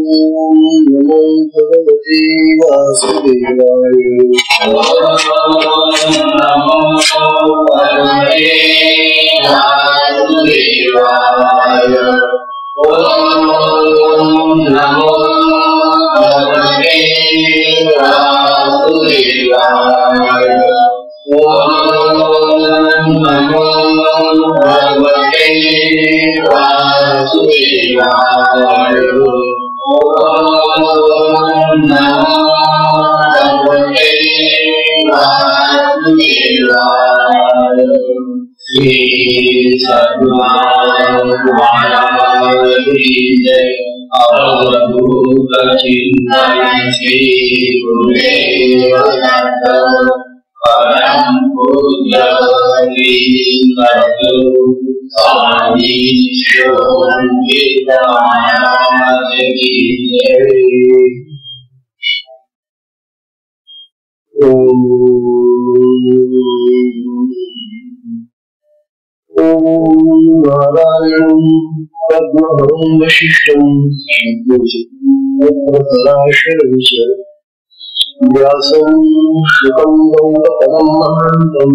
नमो भगवते वासुदेवाय। नमो भगवते वासुदेवाय। नमो भगवते वासुदेवाय। नमो भगवते वासुदेवाय। नमो भगवते वासुदेवाय। श्री सद्गुरु महाराज की जय। अवधूत चिंतन श्री गुरुदेव दत्त। परम पूज्य श्री सद्गुरु स्वामी शिवानंद महाराज की जय। ओम नारायणं पद्महं वशिष्ठं शक्तिशक्तिप्रसदाशरञ्च व्यासं शुकं गौतपदं महान्तं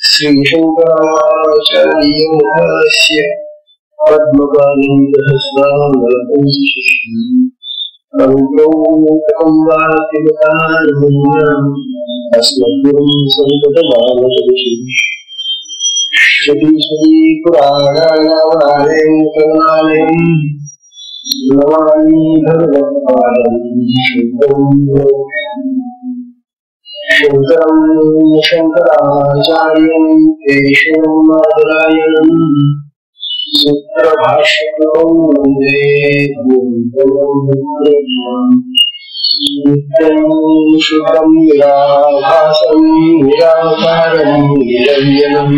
श्रीशङ्कराचार्यस्य पद्मपाणिहस्तामलकं अस्मद्गुरुं संततमानतोषि श्रुति पुराणानामालयं करुणालयं नमामि भगवत्पादं शङ्करं शङ्कराचार्यं केशवं बादरायणं सूत्रभाष्यकृतं वन्दे नित्यं शुभं निराभासं निराकारं निरञ्जनं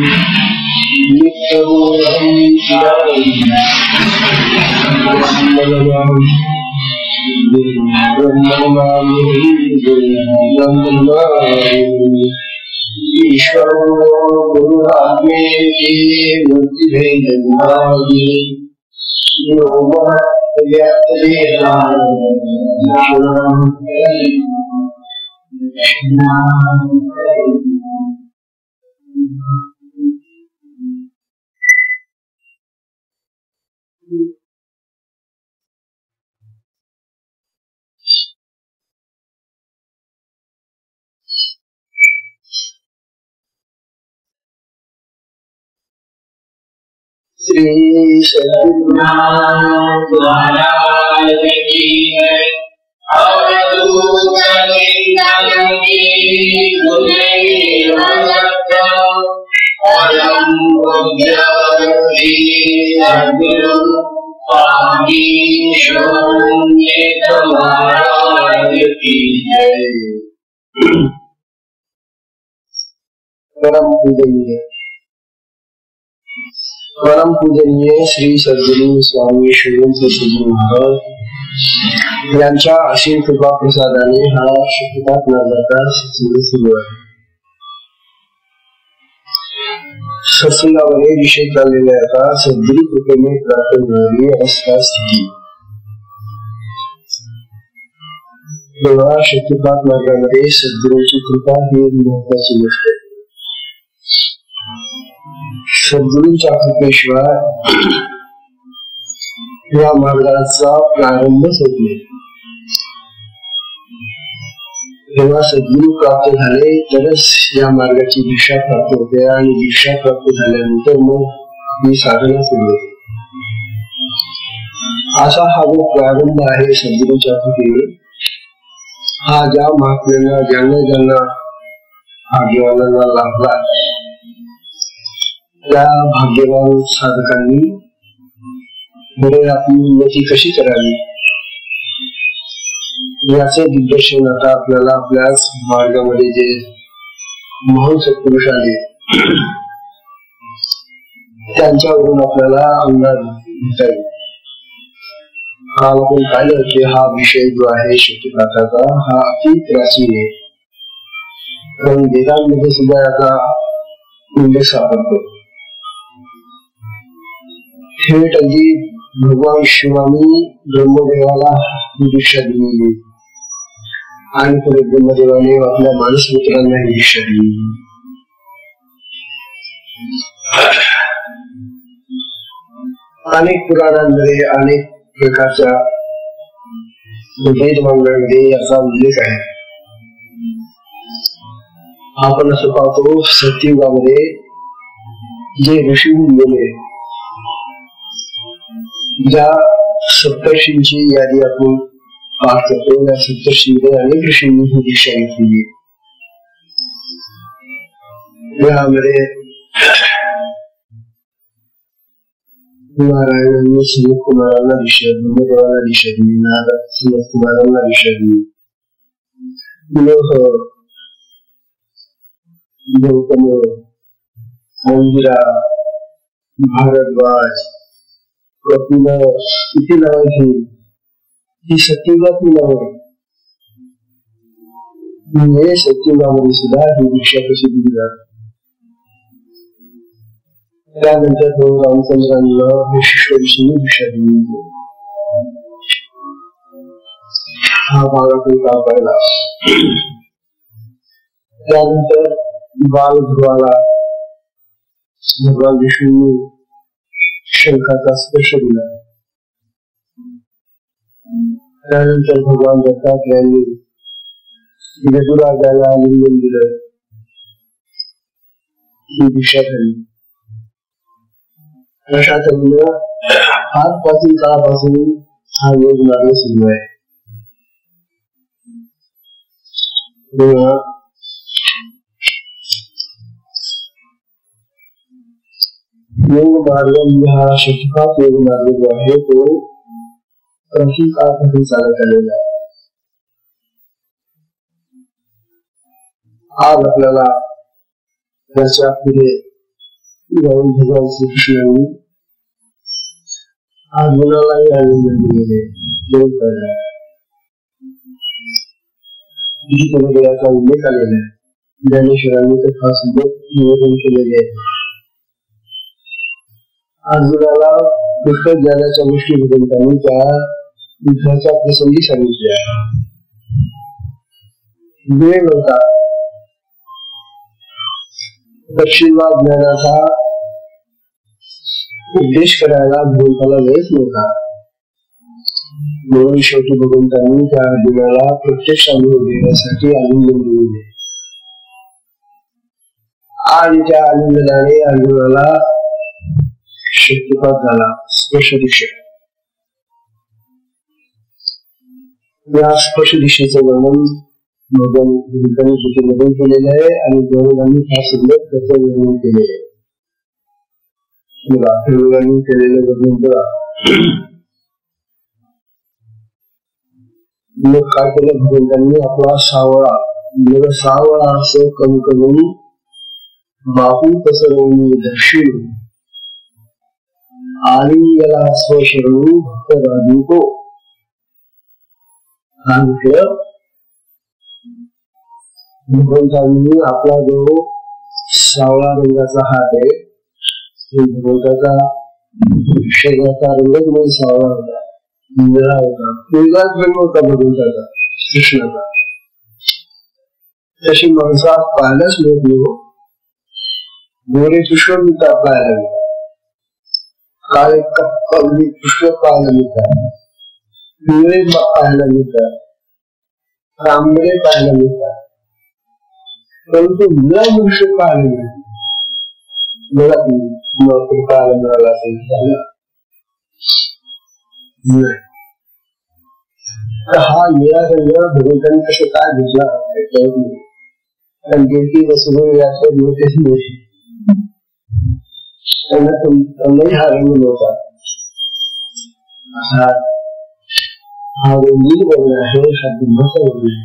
नित्यबोधं ईश्वरो गुरुरात्मेति मूर्तिभेदविभागे श्री सद्गुरु महाराज की जय। अवधूत चिंतन की गुरुदेव दत्त। परम पूज्य श्री सद्गुरु स्वामी शिवानंद महाराज की जय। परम पूजनीय श्री सद्गुरु स्वामी शिवानंद सद्गुरु महाराज यांच्या असीम कृपा प्रसादाने हा शतकात नागाचा सत्संग सुरू आहे। सत्संगामध्ये विषय चाललेला आहे आता सद्गुरु कृपेने प्राप्त होणारी अवस्था स्थिती। तेव्हा शतकात मार्गामध्ये सद्गुरूची कृपा ही महत्वाची गोष्ट आहे। सद्गुरूंच्या कृपेशिवाय या मार्गाचा प्रारंभच होत नाही। जेव्हा सद्गुरू प्राप्त झाले तरच या मार्गाची दीक्षा प्राप्त होते आणि दीक्षा प्राप्त झाल्यानंतर मग ही साधना सुरू होते। असा हा जो प्रारंभ आहे सद्गुरूच्या कृपेने हा ज्या महात्म्यांना ज्यांना भाग्यवानांना लाभला त्या भाग्यवान साधकांनी पुढे आपली उन्नती कशी करावी याचे दिग्दर्शन आता आपल्याला आपल्याच मार्गामध्ये जे महान सत्पुरुष आले त्यांच्यावरून आपल्याला अंदाज घेता येईल। काल आपण पाहिलं की हा विषय जो आहे शक्तिपाठाचा हा अति प्राचीन आहे, कारण वेदांमध्ये सुद्धा याचा उल्लेख सापडतो। थेट अगदी भगवान शिवानी ब्रह्मदेवाला दीक्षा दिली आणि पुढे ब्रह्मदेवाने आपल्या मानसपुत्रांना ही दीक्षा दिली. अनेक पुराणांमध्ये अनेक प्रकारच्या वेदमंगळामध्ये याचा उल्लेख आहे. आपण असं पाहतो सत्ययुगामध्ये जे ऋषी गेले, ज्या सप्तर्षींची यादी आपण पाठ करतो, या सप्तर्षींमध्ये अनेक ऋषींनी ही दीक्षा घेतली. यामध्ये नारायणांनी सनत कुमारांना दीक्षा दिली, ब्रह्मदेवाला दीक्षा दिली, नारद सनत कुमारांना दीक्षा दिली, गौतम, अंगिरा, भारद्वाज, कपिल, किती नावाची ही सत्ययुगातली नावं. म्हणजे सत्ययुगामध्ये सुद्धा ही दीक्षा कशी दिली जाते. त्यानंतर रामचंद्रांना विशिष्ट ऋषींनी दीक्षा दिली. हा भाग आपण पाहिला. त्यानंतर बालध्रुवाला भगवान विष्णूंनी शंखाचा स्पर्श दिला. त्यानंतर भगवान दत्तात्रयांनी यजुराजाला आलिंगन दिलं. ही दीक्षा झाली. अशा तऱ्हेने आजपासून काळापासून हा योग मार्ग सुरू आहे. योग मार्ग हा शतकात योग मार्ग जो आहे तो प्राचीन काळापासून चालत आलेला आहे. आज आपल्याला त्याच्या पुढे जाऊन भगवान श्रीकृष्णांनी अर्जुनालाही आलिंगन दिलेले योग करायला याचा उल्लेख आलेला आहे. ज्ञानेश्वरांनी तर खास निवेदन केलेले आहे. अर्जुनाला पुस्तक ज्ञानाच्या गोष्टी भगवंतांनी त्या युद्धाच्या प्रसंगी सांगितल्या. वेळ नव्हता, तपशीलवार ज्ञानाचा उपदेश करायला भगवंताला वेळच नव्हता. म्हणून शेवटी भगवंतांनी त्या अर्जुनाला प्रत्यक्ष अनुभव देण्यासाठी आलिंगन दिले आणि त्या आलिंगनाने अर्जुनाला शक्तिपात झाला, स्पर्श दीक्षा. या स्पर्श दीक्षेचं वर्णन भगवान बुद्धांनी गीतेमध्ये केलेलं आहे आणि गौरवांनी फार सुंदर त्याचं वर्णन केले आहे. गौरवांनी केलेलं वर्णन बघा. मग काय केलं भगवंतांनी आपला सावळा असं कमी करून बापू पसरवून दक्षिण आलिंगला स्वशरणू भक्त राजूको सांगितलं. भगवंतांनी आपला जो सावळा रंगाचा हात आहे, भगवंताचा शरीराचा रंगच म्हणजे सावळा होता, निळा होता, वेगळाच रंग होता भगवंताचा, कृष्णाचा. तशी माणसा पाहायलाच मिळत नाही. गोरे पुष्कळ मिळतात पाहायला मिळतात, काळे कपडे पुष्कळ पाहायला मिळतात, पिवळे पाहायला मिळतात, तांबडे पाहायला मिळतात, परंतु निळा मनुष्य पाहायला मिळतो. मला पाहायला मिळाला असेल हा निळा रंग भगवंतांनी कसं काय घेतला कळत नाही. कारण देवकी वसुदेव याच्या दिवसेच नाही, त्यांनाही हा रंग नव्हता. हा नील वर्ण आहे, हा ब्रह्माचा वर्ण आहे.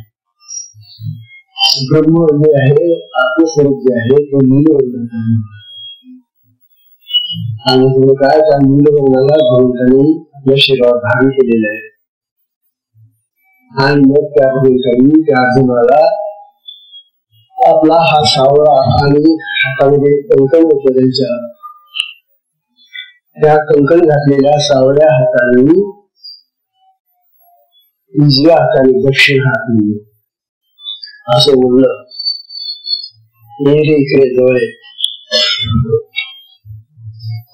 ब्रह्म जे आहे, आत्मस्वरूप जे आहे ते नील वर्ण आणि तुम्ही काय त्या नील वर्णाला भगवंतांनी आपल्या शरीरावर धारण केलेलं आहे. आणि मग त्या भगवंतांनी त्या अर्जुनाला आपला हा सावळा आणि हातामध्ये कंकण होतं त्यांच्या, त्या कंकण घातलेल्या सावळ्या हाताने उजव्या हाताने दक्षिण हात दिले, असं बोललं. हे रे इकडे जवळ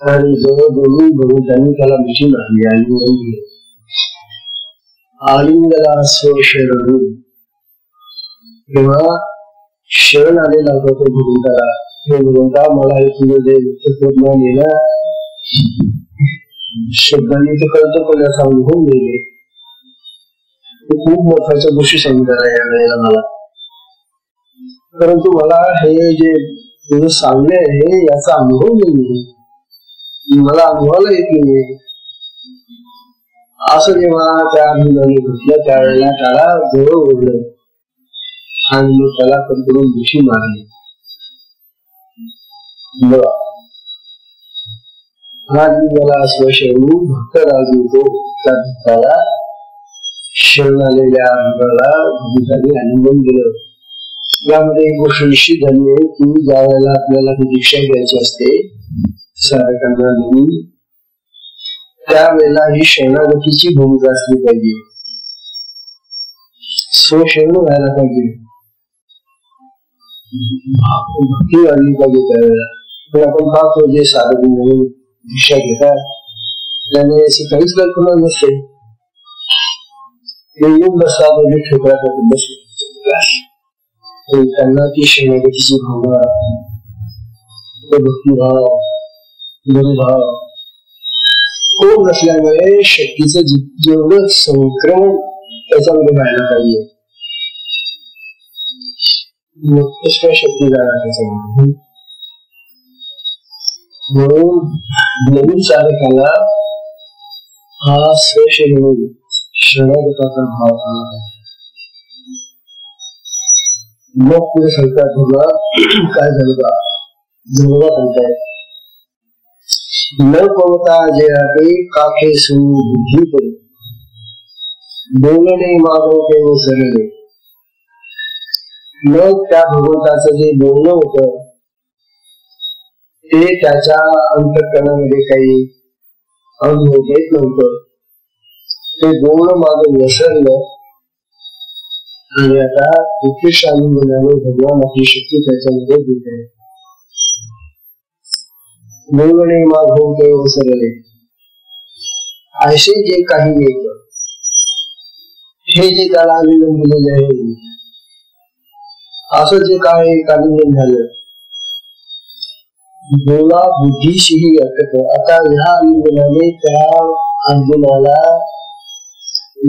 आणि जवळ बोलून बोलून त्यांनी त्याला मिठी मारली आणि आलिंगला स्वशरण. तेव्हा शरण आलेला होता तो भगवंताला. हे भगवंता, मला हे तुझं जे तत्वज्ञान आहे ना, शब्दांनी ते कळतं, पण याचा अनुभव नाही. ते खूप मोठ्याच्या गोष्टी सांगितल्या या वेळेला मला. परंतु मला हे जे तुझं सांगणे आहे याचा अनुभव नाही, मला अनुभवाला येत नाही. असं जेव्हा त्या मुलाने म्हटलं त्यावेळेला त्याला जवळ ओढलं आणि मग त्याला कंकडून मिठी मारली. मला स्वशरणू भक्त राजू त्या भक्ताला शरण आलेल्या अंगाला भगवंताने आलिंगन दिलं. यामध्ये एक गोष्ट निश्चित झाली आहे की ज्या वेळेला आपल्याला दीक्षा घ्यायची असते साधकांना नवीन, त्यावेळेला ही शरणागतीची भूमिका असली पाहिजे, स्वशरण व्हायला पाहिजे, भक्ती वाढली पाहिजे त्यावेळेला. पण आपण पाहतो जे साधक म्हणून दीक्षा घेतात त्याने अशी काहीच कल्पना नसते. ते येऊन बसतात म्हणजे ठोकळा करून बसले, त्यांना ती शरणागतीची भावना, भक्तिभाव, गुरुभाव खूप नसल्यामुळे शक्तीचं जेवढं संक्रमण त्याच्यामध्ये व्हायला पाहिजे, शक्ती जाणार त्याच्यामध्ये. म्हणून नवीन साधकाला हा स्वशरण शरणागताचा भाव आला. मग पुढे सांगतात बघा काय झालं का, जवळ सांगतायत न पवता जे आहे काखे सु बुद्धी करू बोलणे मागवते व सरणे. मग त्या भगवंताचं जे बोलणं होत ते त्याच्या अंतःकरणामध्ये काही अनुभव येत नव्हतं. ते बोलणं मागं वसरलं आणि आता उत्कृष्ट आनंदाने भगवान आपली शक्ती त्याच्यामध्ये देत आहे. बोलणे मागवते व सरणे असे जे काही येत हे जे त्याला आलिंगन दिलेले आहे, असं जे काय आलिंगन झालं बोला बुद्धीशीही अटक. आता ह्या आलिंगनाने त्या अर्जुनाला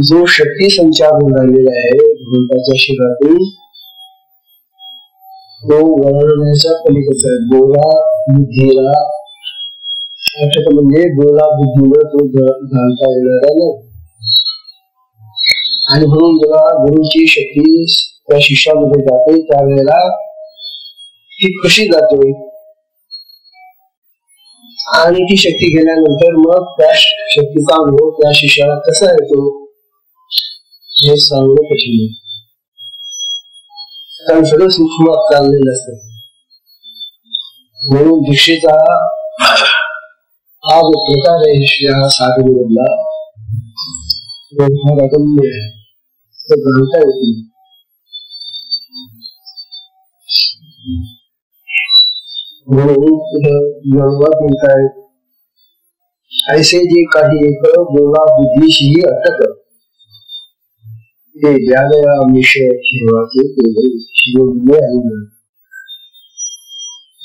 जो शक्ती संचार होऊन राहिलेला आहे भगवंताच्या शरीरातून तो वर्णण्याच्या पलीकडचा आहे. बोला बुद्धीला अटक म्हणजे बोला बुद्धीला तो घालता येणारा नाही. आणि म्हणून जेव्हा गुरुची शक्ती त्या शिष्यामध्ये जाते त्यावेळेला ती कशी जाते आणि ती शक्ती गेल्यानंतर मग त्या शक्तीचा अनुभव त्या शिष्याला कसा येतो हे सांगणं कठीण आहे, कारण सगळं सूक्ष्म चाललेलं असतं. म्हणून दीक्षेचा हा जो प्रकार आहे या साधनेमधला फार अगम्य आहे, तो जाणता येत नाही. म्हणून म्हणताय ऐसे जे काही एक बोला बुद्धीशीही अटक ते ज्यावेळेला विषय ठेवायचे शिवले आहे.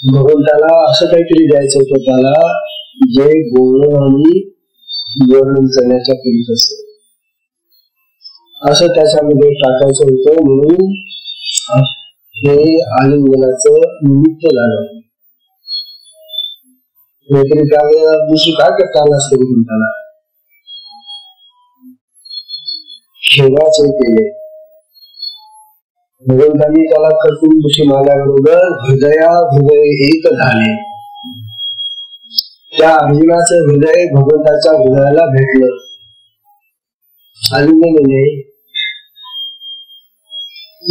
भगवंताला असं काहीतरी द्यायचं होतं त्याला जे बोलणं आणि वर्णन करण्याच्या पलीकडे असतं, असं त्याच्यामध्ये टाकायचं होतं. म्हणून हे आलिंगनाचं निमित्त झालं. नाहीतरी त्यावेळेला दुसरी काय करता आलं असतं भगवंताला. शेवाचे केले भगवंतांनी त्याला कटून दुसरी मारल्याबरोबर हृदया हृदय एक झाले. त्या अर्जुनाचं हृदय भगवंताच्या हृदयाला भेटलं. आलिंगनाने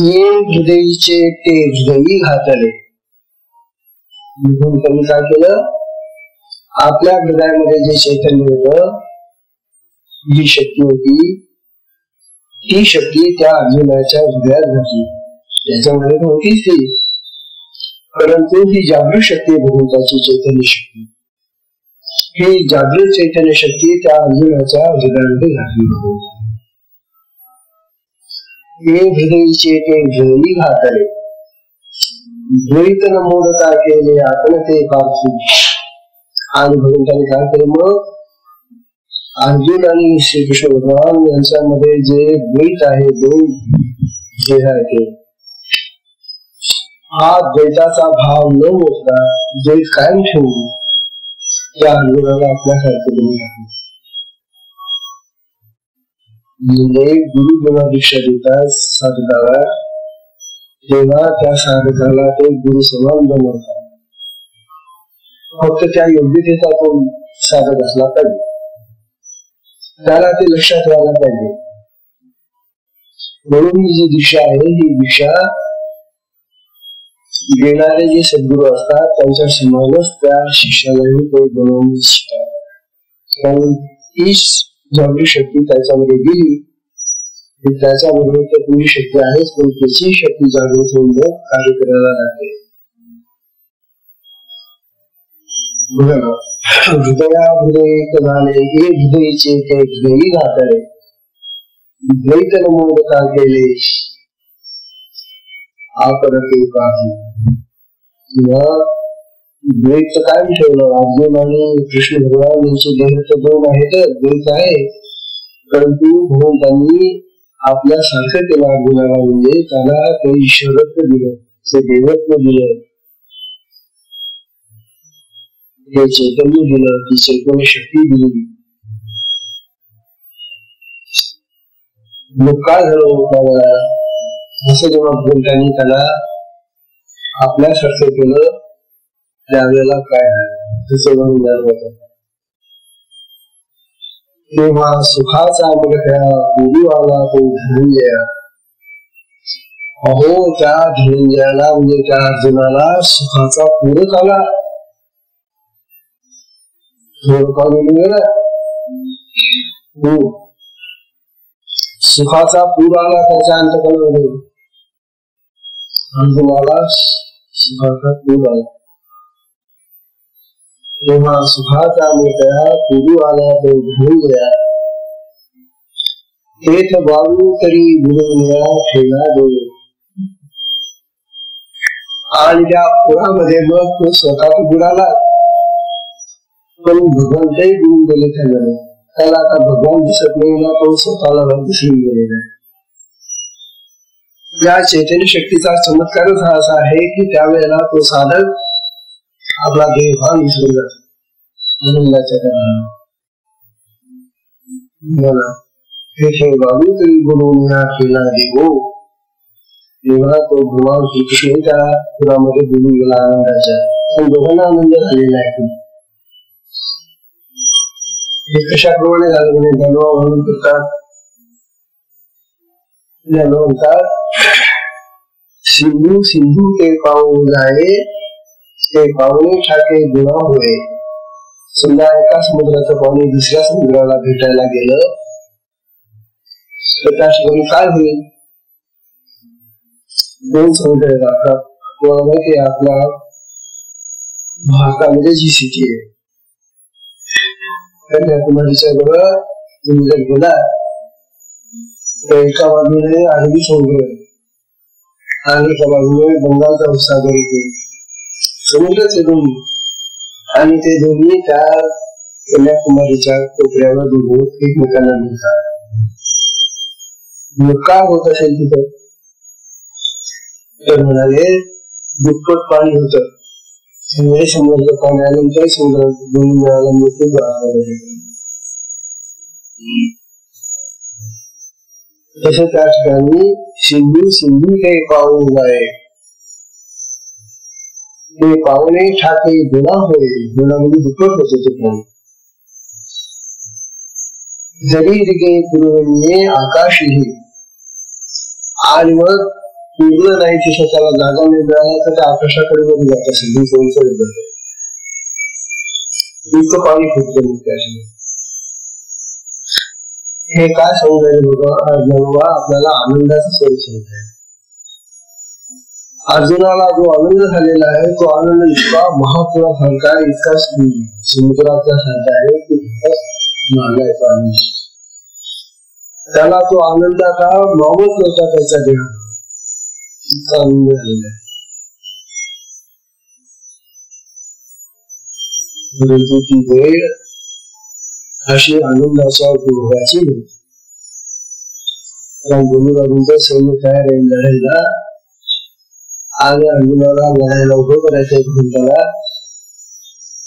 ये हृदयीचे ते हृदयी घातले. भगवंतांनी काय केलं, आपल्या हृदयामध्ये जे चैतन्य होत, जी शक्ती होती, ती शक्ती त्या अर्जुनाच्या हृदयात घातली. त्याच्यामध्ये होतीच ती, परंतु ही जागृत शक्ती भगवंताची चैतन्य शक्ती, ही जागृत चैतन्य शक्ती त्या अर्जुनाच्या हृदयामध्ये घातली. हे हृदयीचे ते हृदयी घातले, द्वैत नमोदता केले आपण ते पार्थी. आणि भगवंताने काय केले मग, अर्जुन आणि श्रीकृष्ण भगवान यांच्यामध्ये जे द्वैत आहे, दोन देह आहे, हा द्वैताचा भाव न मोडता द्वैत कायम ठेवून त्या अर्जुनाला आपल्यासारखे बनवून टाकले. म्हणजे गुरु जेव्हा दीक्षा देतात साधकाला, तेव्हा त्या साधकाला ते गुरु समान बनवतात. फक्त त्या योग्यतेचा तो साधक असला पाहिजे, त्याला ते लक्षात व्हायला पाहिजे. म्हणून ही जी दीक्षा आहे, ही दीक्षा देणारे जे सद्गुरू असतात त्यांच्या समानच त्या शिष्यालाही ते बनवून शिकतात. कारण ही जागृत शक्ती त्याच्यामध्ये गेली, त्याच्यामध्ये तर पूर्ण शक्ती आहेच, पण त्याची शक्ती जागृत होऊन कार्य करायला लागते. हृदया हृदय झाले हे हृदयीचे ते हृदयी घातले, द्वैत नमोदता केले आपण ते पाहू. द्वैत काय ठेवलं, अर्जुन आणि कृष्ण भगवान यांचे देह तर दोन आहेत, द्वैत आहे, परंतु भगवंतांनी आपल्या सारखं केलं अर्जुनाला. म्हणजे त्याला ते ईश्वरत्व दिलं, ते देवत्व दिलं, हे चैतन्य दिलं, ती चैतन्य शक्ती दिली. मग काय झालं त्याला, जसं जेव्हा भगवंतांनी त्याला आपल्यासारखं केलं, त्यावेळेला काय तसं म्हणून होत. तेव्हा सुखाचा मुलगा गुरु आला तो धनंजय. अहो त्या धनंजयाला म्हणजे त्या अर्जुनाला सुखाचा पूरक आला. सुखाचा पूर आला त्याच्या अंतकरणामध्ये, अर्जुनाला सुखाचा पूर आला. तेव्हा सुखाचा मुलगा गुरु आला तो धनंजया. तेथ बाळू तरी गुरुनिया ठेला देव. आणि त्या पुरामध्ये मग तो स्वतः बुडाला, पण भगवंतही गुरु गेले त्याला आता भगवान दिसत नाही ना, तो स्वतःला दिसून गेलेला आहे. या चैतन्य शक्तीचा चमत्कारच हा असा आहे की त्यावेळेला तो साधक आपला देवभान विसरून जातो. बाबू तरी गुरुनिया केला देवो. तेव्हा तो भगवान श्रीकृष्ण त्या पुरामध्ये बोलून गेला आनंदाच्या, पण दोघांना आनंद झालेला आहे. हे कशाप्रमाणे झालं म्हणजे धनवा म्हणून करतात, सिंधू सिंधू ते पाहून जाए, ते पाहुणे ठाके गुन्हा होय. समजा एका समुद्राचं पाणी दुसऱ्या समुद्राला भेटायला गेलं तर त्या ठिकाणी काय होईल, दोन समुद्र लागतात. माहिती आहे आपल्या भारतामध्ये जी स्थिती आहे, कन्याकुमारीच्या जवळ तुम्ही जर गेला तर एका बाजूने अरबी समुद्र आणि एका बाजूने बंगालचा उपसागर येते, समुद्रच आहे दोन्ही. आणि ते दोन्ही त्या कन्याकुमारीच्या कोपऱ्यावर दोघं एकमेकांना मिळतात. मग काय होत असेल तिथं, तर म्हणाले दुप्पट पाणी होत. समुद्र पाणी आल्यानंतर समुद्रात दोन्ही मिळाला खूप तसं त्या ठिकाणी सिंधू सिंधू हे पाहून जाय, ते पाहुणे ठाके गुन्हा होय. गुन्हामध्ये दुप्पट होते ते पाणी. जरी रिगे पूर्वनीये आकाशही. आणि मग पूर्ण नाही की स्वतःला जागा नाही मिळाला तर त्या आकाशाकडे बघू जात असेल. इतकं पाणी फुटतं त्याच्याने. हे काय समजायचं बाबा, आपल्याला आनंदाचं स्वरूप सांगताय. अर्जुनाला जो आनंद झालेला आहे तो आनंद इतका महापुरासारखा, इतका समुद्राच्या सारखा आहे की मागायचा आनंद. त्याला तो आनंदाचा मावत नव्हता त्याचा देह, इतका आनंद झालेला आहे. परंतु ती वेळ अशी आनंदाच्या उपभोगाची नव्हती. कारण गुरुबाजूंचं सैन्य तयार आहे लढायला, आणि अर्जुनाला लढायला उभं करायचं भगवंताला,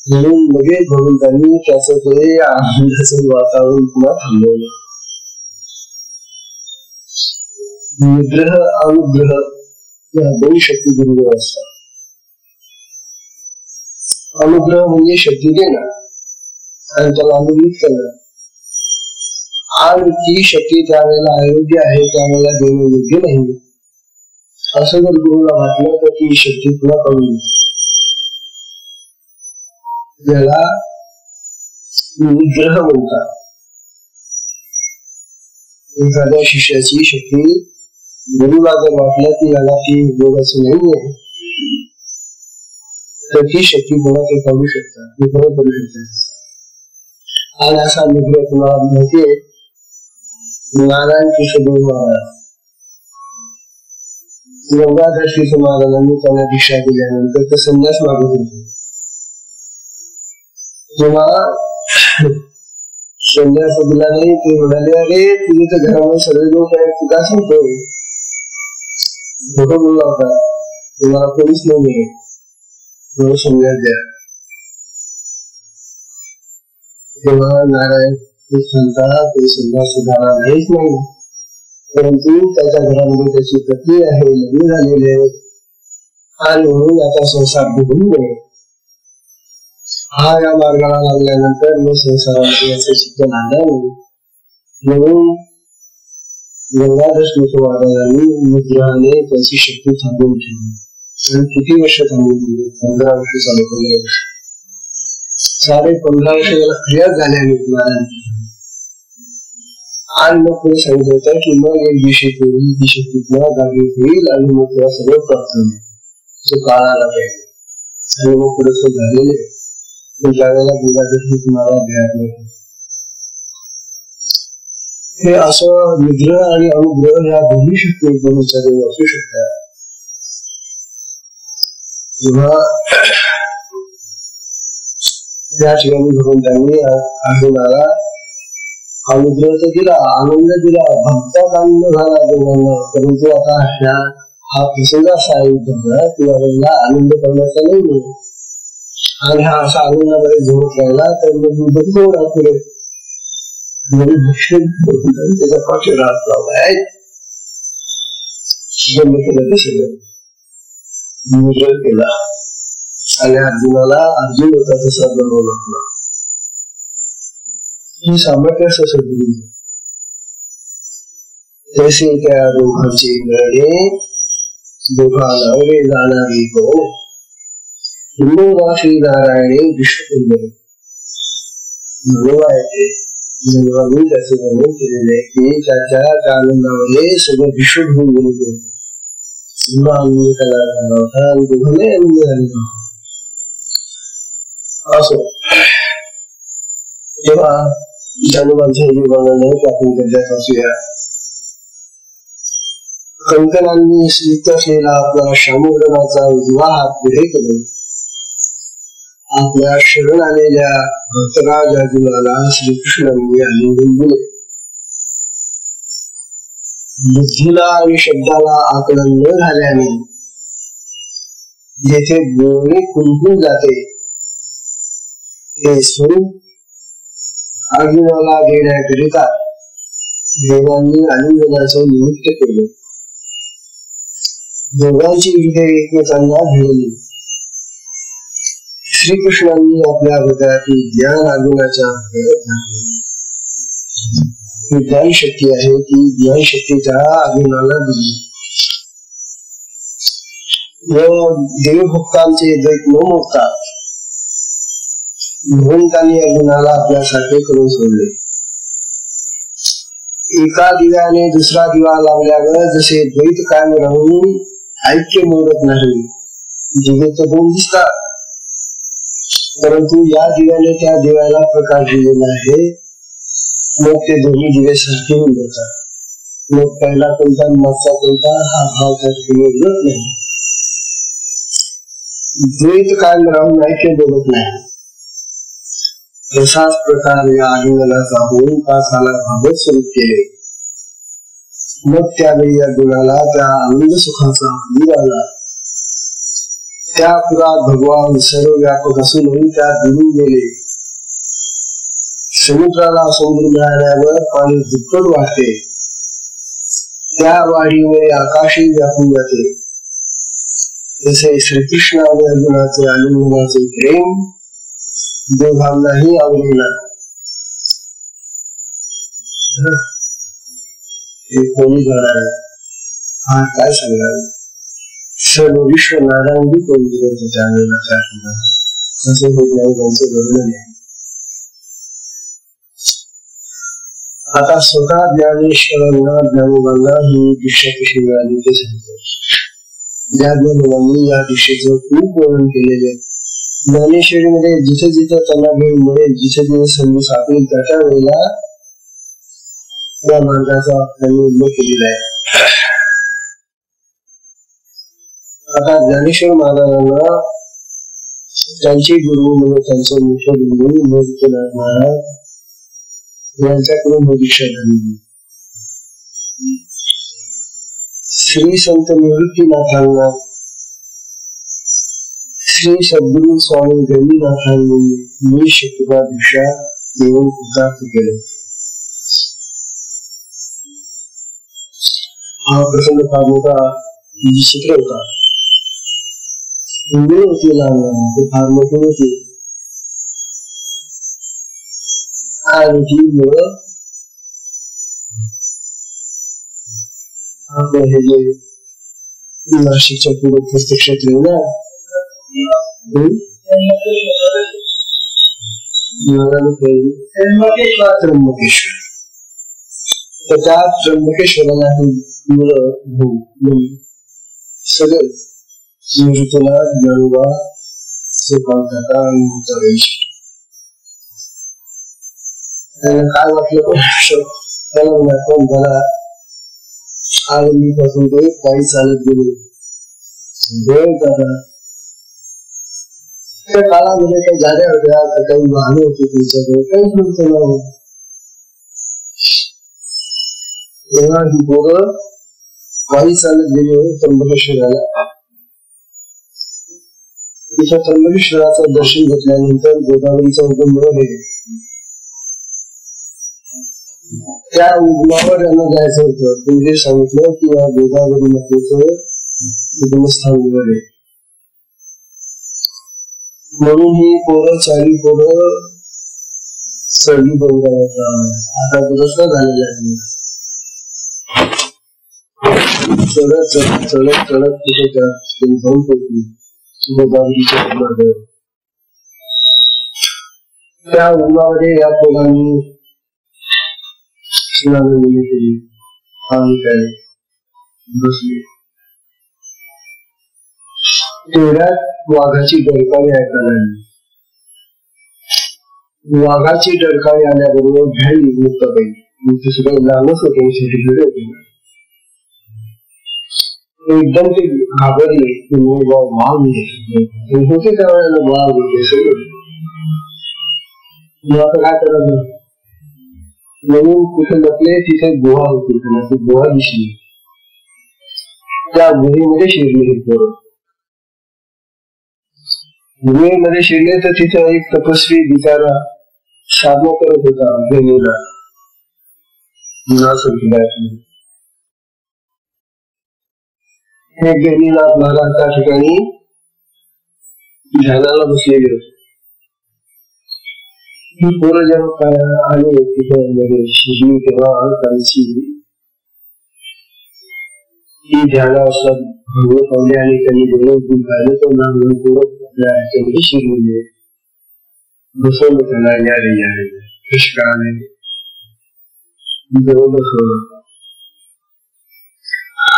म्हणून लगेच भगवंतांनी त्याचं ते आनंदाचं वातावरण पुन्हा थांबवलं. निग्रह अनुग्रह या दोन शक्ती गुरुवर असतात. अनुग्रह म्हणजे शक्ती देणं आणि त्याला अनुग्रहित करणं, आणि ती शक्ती त्यावेळेला अयोग्य आहे, त्यावेळेला देणं योग्य नाही असं जर गुरुला वाटलं तर ती शक्ती पुन्हा काढून त्याला निग्रह म्हणतात. एखाद्या शिष्याची शक्ती गुरुला जर वाटलं की याला ती उपयोगाची नाहीये तर ती शक्ती पुन्हा ते काढू शकतात, निग्रह करू शकतात. आणि असा निग्रह तुम्हाला माहितीये, नारायण कृष्णदेव महाराज गंगाधर श्री महाराजांनी त्यांना दीक्षा दिल्यानंतर ते संन्यास मागत होते. जेव्हा संन्यास दिला नाही ते म्हणाले, अरे तुझे तर घरामध्ये सगळे लोक आहेत, तू काय सांगतोय, खोटं बोलला होता, तुम्हाला कोणीच नाही मिळेल, संन्यास द्या. तेव्हा नारायण सांगतात ते संन्यास सुधारा नाहीच नाही, परंतु त्याच्या घरामध्ये त्याची पत्नी आहे, लग्न झालेले आहे, आणि म्हणून आता संसार बुडून नये. हा या मार्गाला लागल्यानंतर मी संसारामध्ये याचं चित्र आणलं नाही. म्हणून गंगाधर श्री महाराजांनी निग्रहाने त्याची शक्ती थांबवून ठेवली. आणि किती वर्ष थांबवून ठेवली? 15 वर्ष चालू. 15 वर्ष, साडे 15 वर्ष त्याला क्रिया झाल्या नारायण. आणि मग पुढे सांगितलं होतं की मग एक दिवशी ती शक्ती पुन्हा जागी होईल आणि मग तेव्हा सगळं प्राप्त होईल, तो काळ आला पाहिजे. आणि मग पुढे तो झालेले त्यावेळेला गुरुदासजी तुम्हाला ध्यान नाही. हे असं निग्रह आणि अनुग्रह या दोन्ही शक्ती गुरुसाठी असू शकतात. तेव्हा त्या ठिकाणी भगवंतांनी अर्जुनाला अनुग्रह तर दिला, आनंद दिला, भक्तात आनंद झाला दोघांना. परंतु आता हा प्रसंग असा आहे की आपल्याला आनंद करण्याचा नाही, आणि हा असा आनंदामध्ये झोप राहिला तर मग पुढे त्याचा पक्ष राहत लावलाय बंद केलं ते सगळं निग्रह केला. आणि अर्जुनाला अर्जुन होता तसा बनवला. ही सामर्थ्य सद्गुरू तसे त्या दोघांचे लढे दोघा लावले जाणारी हो हिंदू श्री नारायणे विष्णू आहे. मी त्याचे वर्णन केलेले आहे की त्याच्या आनंदामध्ये सगळं विश्व घेऊन गेले होते. आनंद त्याला झाला होता आणि दोघांनाही आनंद झालेला होता. असो जेव्हा जानवांचं हे वर्णन आहे ते आपण करण्यात असूया. कंकणांनी स्थित असलेला आपला शामुग्रनाचा उजवा हात पुढे करून आपल्या शरण आलेल्या भक्तराज अर्जुनाला श्रीकृष्णांनी आलिंगन दिले. बुद्धीला आणि शब्दाला आकलन न झाल्याने जेथे बोलणे खुंटून जाते ते स्वरूप अर्जुनाला देण्याकरिता देवांनी आलिंगनाचे निमित्त केले. दोघांची हृदय एकमेकांना भिडली. श्रीकृष्णांनी आपल्या हृदयातील ज्ञान अर्जुनाच्या हृदयात घातले. ही ज्ञान शक्ती आहे ती ज्ञान शक्तीच्या अर्जुनाला दिली. देवभक्तांचे द्वैत न मोडता म्हणून त्यांनी अर्जुनाला आपल्यासारखे करून सोडले. एका दिव्याने दुसरा दिवा लावल्यावर जसे द्वैत कायम राहून ऐक्य मोडत नाही, दिवे तर दोन दिसतात, परंतु या दिव्याने त्या दिव्याला प्रकाश दिलेला आहे, मग ते दोन्ही दिवे सारखे होऊन जातात. मग पहिला कोणता मागचा कोणता हा भाव त्या ठिकाणी उरत नाही. द्वैत कायम राहून ऐक्य बोलत नाही. तसाच प्रकारे अर्जुनाचा होऊन पासाला भागवत स्वरूप केले. मग त्यावेळी अर्जुनाला त्या आनंद सुखाचा अनुभव आला. त्या पुरात भगवान सर्व व्यापक असूनही त्या बुडून गेले. समुद्राला समुद्र मिळाल्यावर पाणी दुप्पट वाढते, त्या वाढीमुळे आकाशही व्यापून जाते. जसे श्रीकृष्ण आणि अर्जुनाचे आनंदाचे प्रेम दोघांनाही आवडेना. हे कोणी जाणार आहे, हा काय सांगणार. सर्व विश्व नारायण भी कोणी दिवस जाणलेला असे हे त्यांचे वर्णन आहे. आता स्वतः ज्ञानेश्वरांना ज्ञानोबांना ही दीक्षा कशी मिळाली ते सांगतो. ज्या ज्ञानोबांनी या दीक्षेचं खूप वर्णन केलेले आहे. ज्ञानेश्वरीमध्ये जिथे जिथे त्यांना वेळ मिळेल, जिथे जिथे संधी सापडेल, त्या वेळेला त्या मार्गाचा त्यांनी उल्लेख केलेला आहे. आता ज्ञानेश्वर महाराजांना त्यांचे गुरु म्हणजे त्यांचे मुख्य गुरु निवृत्तीनाथ महाराज यांच्याकडून ही दीक्षा झालेली. श्री संत निवृत्तीनाथांना श्री सद्गुरु स्वामी गणिनाथांनी मी शक्तिपा दीक्षा देऊन कृतार्थ केले. हा प्रसंग फार मोठा चित्र होता. हिंदी होती लहान, ते फार मोठे होते. आणि ती मुलं आपलं हे जे नाशिकच्या पुढे तीर्थक्षेत्र आहे ना, त्र्यंबकेश्वर, तर त्या त्र्यंबकेश्वराला मुलं सगळे निवृत्तीला ज्ञानोबा सुखांता आणि त्यांना काय वाटलं त्याला वाटलं मला आळंदी पासून ते पायी चालत गेले. त्या काळामध्ये काही गाड्या होत्या, काही वाहने होती त्यांच्याकडे, काहीच नव्हतं. तेव्हा ही पोरं पायी चालत गेले त्र्यंबकेश्वराला. तिथं त्र्यंबकेश्वराचं दर्शन घेतल्यानंतर गोदावरीचा उगम आहे, त्या उगमावर यांना जायचं होतं. म्हणजे सांगितलं की या गोदावरी नदीचं उगमस्थान आहे. म्हणून ही पोरं चारी पोरं चढली बंगाला. आता दुरुस्त झालेला आहे. चढत चढत चढत चढत तिथे जाऊन पोहोचली गोदावरीच्या उगमावर. त्या उगमामध्ये या पोरांनी केली आणि काय बसली. तेवढ्यात वाघाची डरकाळी ऐकायला आली. वाघाची डरकाळी आल्याबरोबर घ्यायली मुक्ताबाई सगळे लहानच होते, होते. एकदम ते घाबरले की वाघ होते त्यावेळेला वाघ होते सगळं. आता काय करायचं म्हणून कुठे लपले, तिथे गुहा होती. ती गुहा दिसली. त्या गुहेमध्ये शिरले हे पोरं. गुहेमध्ये शिरले तर तिथे एक तपस्वी बिचारा साधना करत होता गणीला. हे गणीनाथ महाराज त्या ठिकाणी ध्यानाला बसलेले होते. ही पोरं जेव्हा काय आले तिथे शिरली तेव्हा त्यांची ही ध्यानावस्था भगवत पावले आणि त्यांनी बरोबर पाहिलं तर पोरं शिरलेले. बसवलं त्याला या पुष्कळाने जवळ बसवलं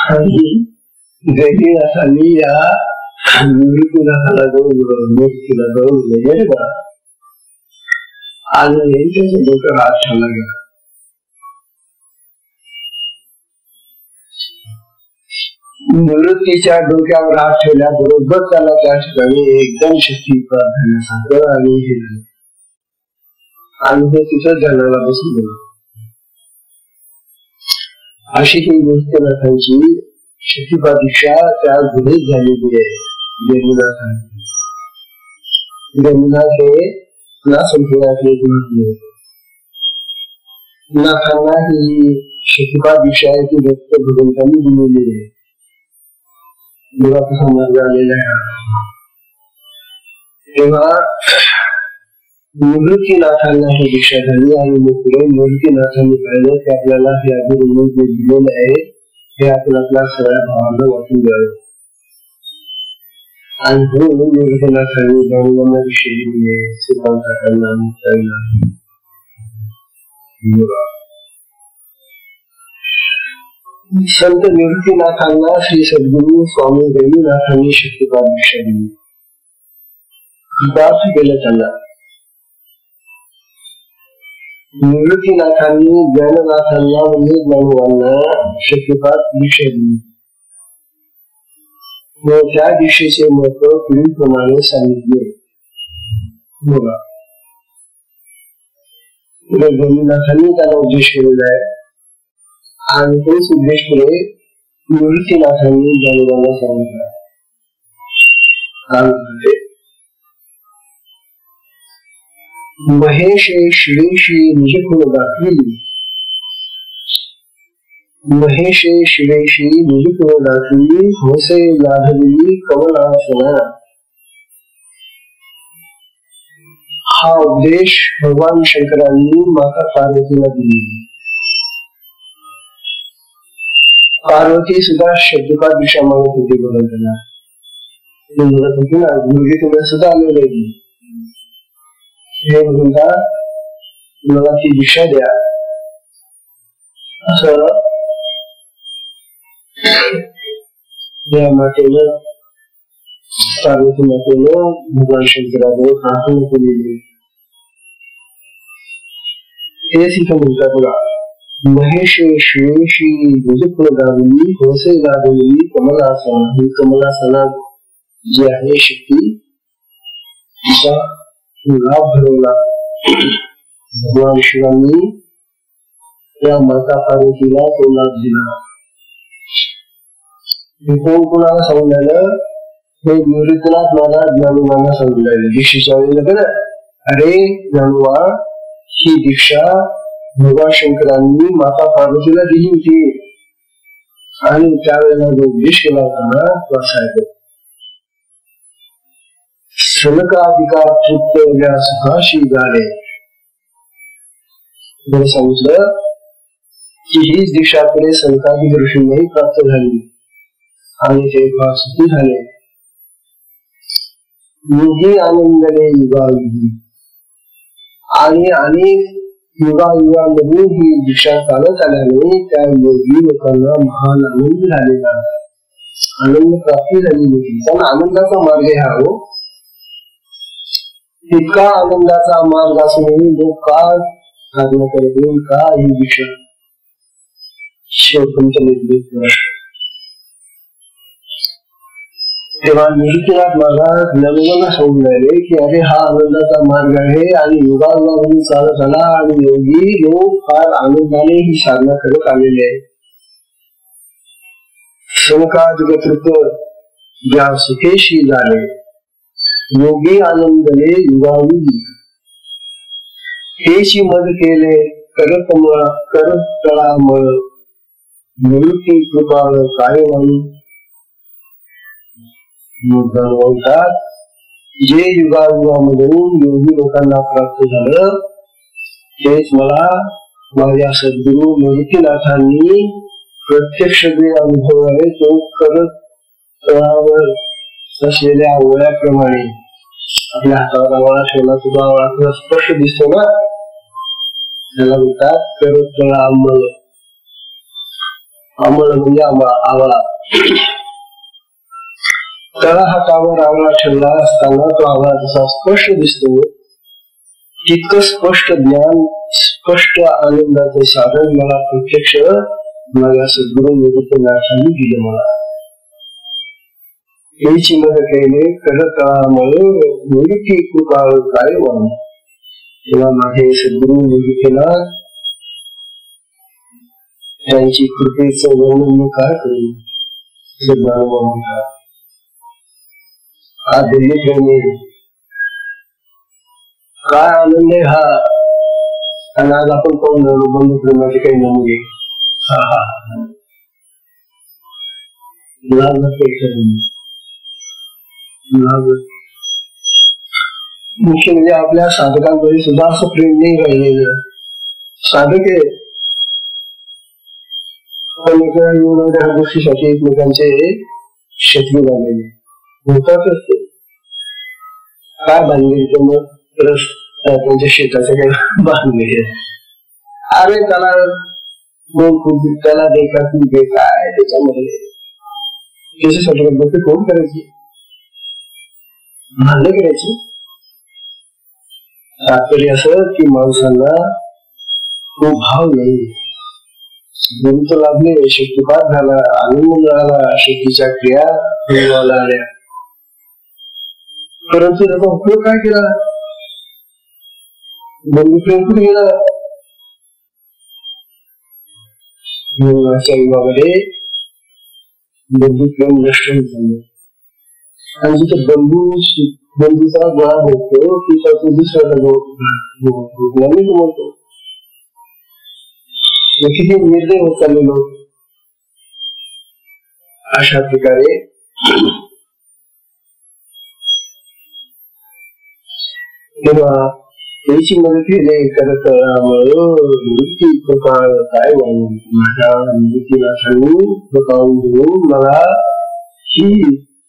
आणि जयनाथांनी या निवृत्तीनाथाला मूर्तीला जवळ गेले बघा आणि त्यांच्या डोक्यावर हात ठेवला गेला. निवृत्तीच्या डोक्यावर हात ठेवल्याबरोबर त्याला त्या ठिकाणी एकदम शक्ती प्रार्थनेसारखं आणि हे आणि ते तिथं ध्यानाला बसून गेलं. अशी ही निवृत्तीनाथांची शक्तिपादीक्षा त्या गुढीत झालेली आहे. गणनाथ हे ना संपूर्णातले नाथांना ही शक्तिपादीक्षा आहे ती व्यक्त भगवंतांनी दिलेली आहे. देवाचा समज झालेला आहे. तेव्हा निवृत्तीनाथांना ही दीक्षा झाली आणि मग पुढे निवृत्तीनाथांनी पाहिलं की आपल्याला हे अभिनव जे दिलेलं आहे हे आपण आपल्या सगळ्या भावांना वाटून द्यावं आणि म्हणून निवृत्तीनाथांनी गंगाविषयी सिद्धांतांना संत निवृत्तीनाथांना श्री सद्गुरु स्वामी गणनाथांनी शक्तिपाद दीक्षा दिली. कृतार्थ केलं त्यांना. निवृत्तीनाथांनी ज्ञाननाथांना म्हणजे ज्ञानवांना शक्तिपाद दीक्षा दिली व त्या दीक्षेचे महत्व पुढीलप्रमाणे सांगितले. बघा गणनाथांनी त्याला उद्देश केलेला आहे आणि तोच उद्देश पुढे निवृत्तीनाथांनी ज्ञानवांना सांगितला. महेशे श्रेयशी निजकुल दाखविली. महेशे श्रेयशी निजकुल दाखविली होसे लाभविली कमलासना. हा उपदेश भगवान शंकरांनी माता पार्वतीला दिली. पार्वती सुद्धा शक्तिपाद दीक्षा मागत होती भगवंतांना. म्हणत होती ना मुलगी तुम्हाला सुद्धा आलेली आहे हे भगवंता मला ती दीक्षा द्या असं या मातेनं पार्वती मातेनं भगवान शंकराजवळ प्रार्थना केलेली. तेच इथं म्हणतात बघा महेशे श्रेयशी निजकुल दाखविली होसे लाभविली कमलासना. ही कमलासना जी आहे शक्ती तिचा लाभ भरवला भगवान शिवांनी त्या माता पार्वतीला तो लाभ दिला. कोणाला सांगितलं हे निवृत्तीनाथ मला ज्ञानोबांना सांगितलं दीक्षेच्या वेळेला बरं. अरे ज्ञानोबा ही दीक्षा भगवान शंकरांनी माता पार्वतीला दिली होती आणि त्यावेळेला जो उपदेश केला होता ना तो असा आहे सनकाधिकार तृप्त सुखाशी झाले. सांगितलं की हीच दीक्षा पुढे सनकाधिक ऋषींनाही प्राप्त झाली आणि ते फार सुखी झाले. निधी आनंदने युगायुगी आणि अनेक युगायुगांमध्ये ही दीक्षा चालत आल्याने त्या योगी लोकांना महान आनंद झालेला आनंद प्राप्ती झाली होती. पण आनंदाचा मार्ग हा हो इतका आनंदाचा मार्ग असूनही लोक का साधना करत नाही का ही दीक्षा तेव्हा निवृत्तीनाथ महाराज ज्ञानोबांना सांगितले की अरे हा आनंदाचा मार्ग आहे आणि युगायुगामध्ये चालत आला आणि योगी लोक फार आनंदाने ही साधना करत आलेले आहे. सनकादिक ज्या सुखेशी झाले योगी आनंदले युगायुगी हेची मद केले करतळामळ निवृत्ती कृपाळ काय म्हणतात जे युगायुगामधून योगी लोकांना प्राप्त झालं तेच मला माझ्या सद्गुरु निवृत्तीनाथांनी प्रत्यक्ष अनुभवाने तो करत तळावर असलेल्या ओळ्याप्रमाणे आपल्या हातावर आवळा ठेवला सुद्धा आवळा स्पष्ट दिसतो ना, त्याला म्हणतात करतळ आंबळ. आंबळ म्हणजे आवळा. तळा हातावर आवळा ठेवला असताना तो आवळा जसा स्पष्ट दिसतो, तितकं स्पष्ट ज्ञान, स्पष्ट आनंदाचं साधन मला प्रत्यक्ष माझ्या सद्गुरू निवृत्तीनाथांनी दिलं. मला याची मदत केली. करतळामुळे निवृत्ती कृपाळ काय वाण. तेव्हा माझे सद्गुरू निवृत्तीनाथ त्यांची कृपेचं वर्णन मी काय करू. हा दिल्ली प्रेमी काय आनंद आहे हा. आणि आज आपण पाहून झालो बंधू प्रेमाचे काही नमुने. मुख्य म्हणजे आपल्या साधकांमध्ये सुद्धा असं प्रेम नाही राहिलेलं. साधक आहे पण एवढ्या गोष्टीसाठी एकमेकांचे शत्रू झालेले होतातच. ते काय बांधले मग त्यांच्या शेताचे काही बांधले. अरे त्याला दोन खूप त्याला देखा तू दे काय त्याच्यामध्ये त्याच्यासाठी ते कोण करायची भांडे करायची. तात्पर्य असं की माणसांना तो भाव येईल. गुरु लाभले, शक्तिपात झाला, आनंद मिळाला, शक्तीच्या क्रिया आल्या, परंतु त्याचा उपयोग काय केला. बंधू प्रेम कुठे गेला. अशा युगामध्ये बंधू प्रेम नष्ट झालं. आणि जिथे बंधूचा गोळा होतो तिचा तो दुसऱ्याचा म्हणतो. किती निर्दय होत चाललेलो. अशा प्रकारे तेव्हा त्याची मदत केली. करत मृत्यू प्रकार काय माझ्या मृत्यूनाशांनी घेऊन मला ही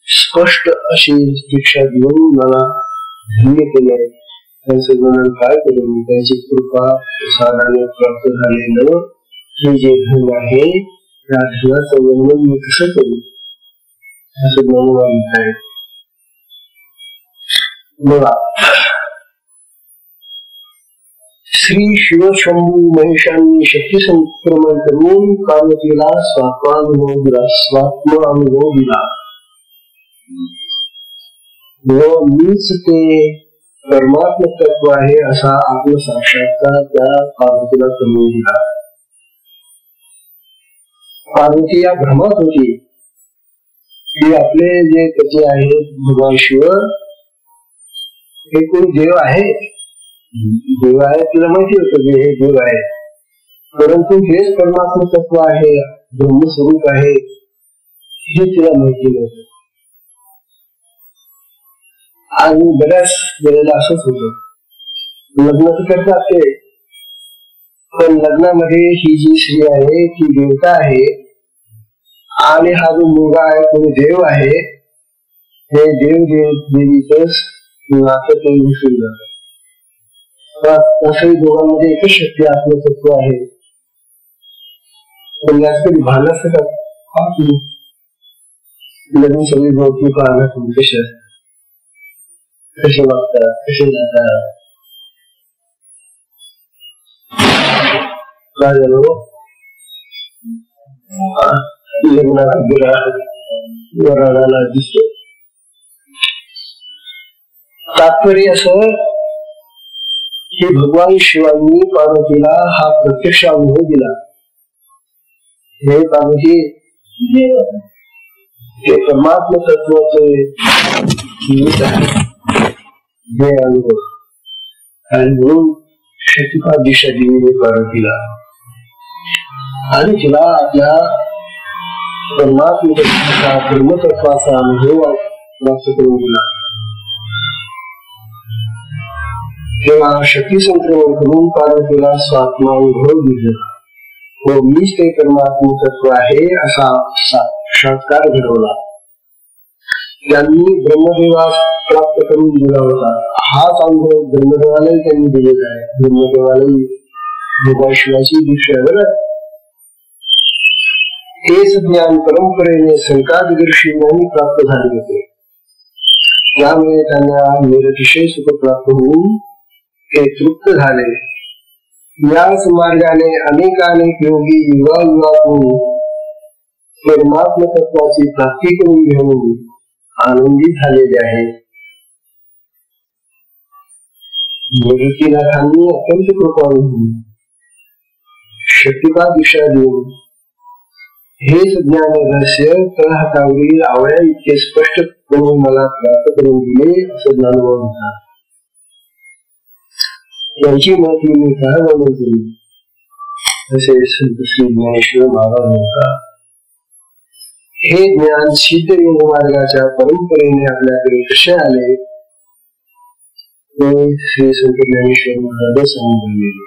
स्पष्ट अशी शिक्षा देऊन मला धन्य केले. त्यांचं वर्णन काय करून त्यांची कृपा प्रसादाने प्राप्त झालेलं हे जे धन आहे त्या धनाचं वर्णन मी कसं करू असं म्हणून आहे. बघा श्री शिवशंभू महेशांनी शक्ती संक्रमण करून पार्वतीला स्वात्मानुभव दिला व मीच ते परमात्म तत्व आहे असा आत्मसाक्षात्कार त्या पार्वतीला करून दिला. पार्वती या भ्रमात होती की आपले जे त्याचे आहेत भगवान शिव हे कोणी देव आहे. देव आहे तिला माहिती होतं की हे देव आहे, परंतु हेच परमात्म तत्व आहे, ब्रह्मस्वरूप आहे हे तिला माहिती नव्हतं. आणि बऱ्याच वेळेला असंच होत. लग्न तर करतात ते, पण लग्नामध्ये ही जी स्त्री आहे ती देवता आहे आणि हा जो मुलगा आहे तो देव आहे. हे देव देवीच नातं ते विसरून जातं. तसंही दोघांमध्ये एकच शक्ती आत्मतत्व आहे. पण यात कधी भांडण असतं का. लग्न सगळी भोवती पाहणार कसे वागतात कसे जातात. काय झालं लग्नाला दिसतो. तात्पर्य असं की भगवान शिवांनी पार्वतीला हा प्रत्यक्ष अनुभव दिला. हे पार्वती हे परमात्म तत्वाचे हे अनुभव आणि म्हणून शक्तिपात दिशा दिली पार्वतीला आणि तिला आपल्या परमात्म तत्वाचा ब्रह्मतत्वाचा अनुभव प्राप्त करून दिला. तेव्हा शक्ती संक्रमण करून पार्वतीला स्वात्मानुभव दिला व मीच ते परमात्म तत्व आहे असा साक्षात्कार घडवला. त्यांनी ब्रह्मदेवास प्राप्त करून दिला होता. हाच अनुभव ब्रह्मदेवालाही त्यांनी दिलेला आहे. ब्रह्मदेवालाही योगाशिवाची दीक्षा आहे. बरं, हेच ज्ञान परंपरेने संकादिक ऋषींनी प्राप्त झाले होते. त्यामुळे त्यांना निरतिशय सुख प्राप्त होऊन ते तृप्त झाले. याच मार्गाने अनेकानेक योगी युगायुगातून परमात्म तत्वाची प्राप्ती करून घेऊन आनंदी झालेले आहेत. निवृत्तीनाथांनी अत्यंत कृपाळू होऊन शक्तिपात दिशा देऊन हेच ज्ञान रहस्य तळहातावरील आवळ्या इतके स्पष्टपणे मला प्राप्त करून दिले असं ज्ञानोबा म्हणतात. यांची माहिती मी काय वर्णन केली असे संत श्री ज्ञानेश्वर महाराज म्हणतात. हे ज्ञान सिद्ध योग मार्गाच्या परंपरेने आपल्याकडे कसे आले ते श्री संत ज्ञानेश्वर महाराज सांगून गेले.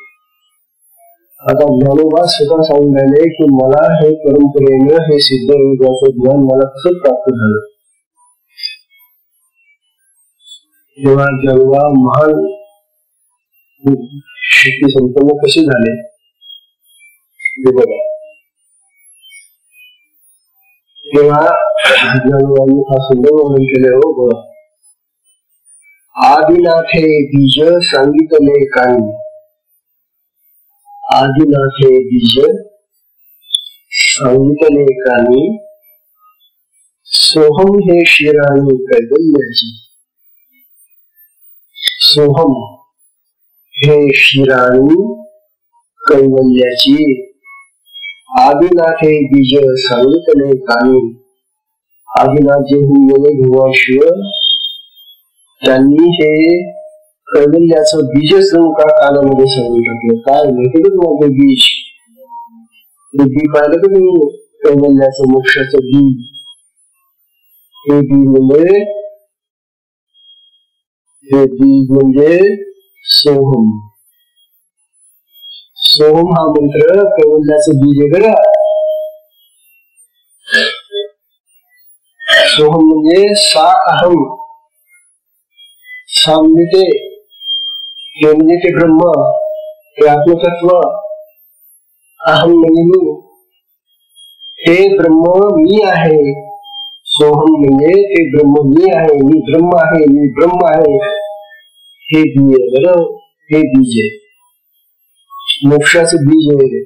आता ज्ञानोबा स्वतः सांगून राहिले की मला हे परंपरेनं हे सिद्ध योगाचं ज्ञान मला कसं प्राप्त झालं. तेव्हा ज्ञानोबा महान शक्ती संपन्न कसे झाले ते बघा. तेव्हा ज्ञानोबांनी हा सुंदर वर्णन केले. हो बघा, आदिनाथे बीज सांगितले कानी, आदिनाथे बीज सांगितले कानी, सोहम हे शिराणी कैवल्याची. सोहम हे शिराणी कैवल्याची. आदिनाथे बीज सांगितले कानी. आदिनाथ जे होऊन गेले भुवाशिव, त्यांनी हे कैवल्याचं बीजच का कानामध्ये सांगून टाकलं. काय माहिती का तुम्हाला बीज? बी पाहिलं का तुम्ही? कैवल्याचं मोक्षाचं बी. हे बीज म्हणजे सोहम. सोहम हा मंत्र कैवल्याचं बीज आहे बघा. सोहम म्हणजे सा अहम. सा म्हणजे ते म्हणजे ते ब्रह्म, ते आत्मतत्व. अहम म्हणजे मी, ते ब्रह्म मी आहे. सोहम म्हणजे ते ब्रह्म मी आहे, मी ब्रह्म आहे, मी ब्रह्म आहे. हे बीज आहे बरं, हे बीज आहे, मोक्षाचं बीज आहे.